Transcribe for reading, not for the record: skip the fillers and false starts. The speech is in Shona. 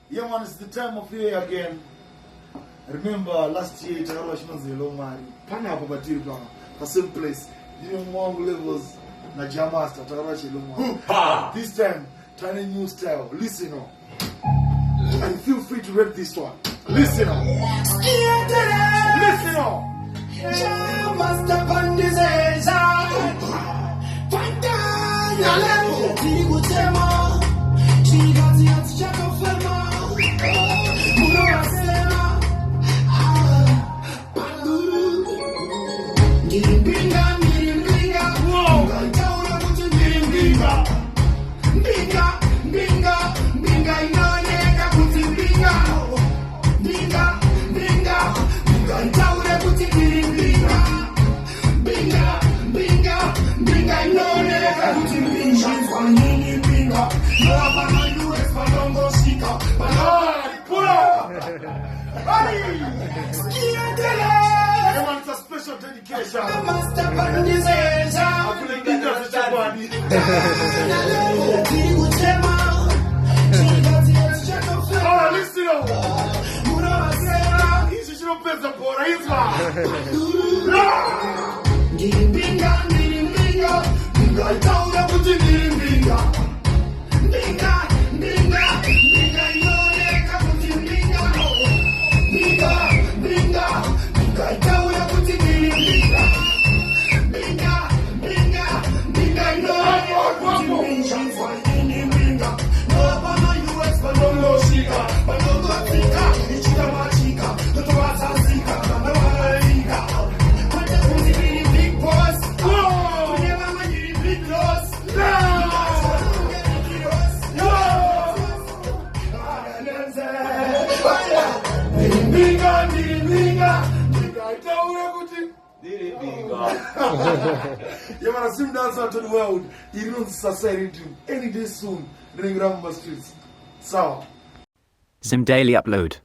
Yeah, man, it's the time of year again. Remember last year, Tarawa Shimanzi Lomari, Pana Pabatiri Plana, the same place. You know, more levels, Naja Master, Tarawa Shilomari. This time, trying a new style. Listen on. And feel free to rap this one. Listen on. Listen on. Master Pandizeza. It's a special dedication. Listen up. He's your best for Yeah, man, I see dance out to the world. He runs society any day soon. Ring around the streets. So. Zim Daily Upload.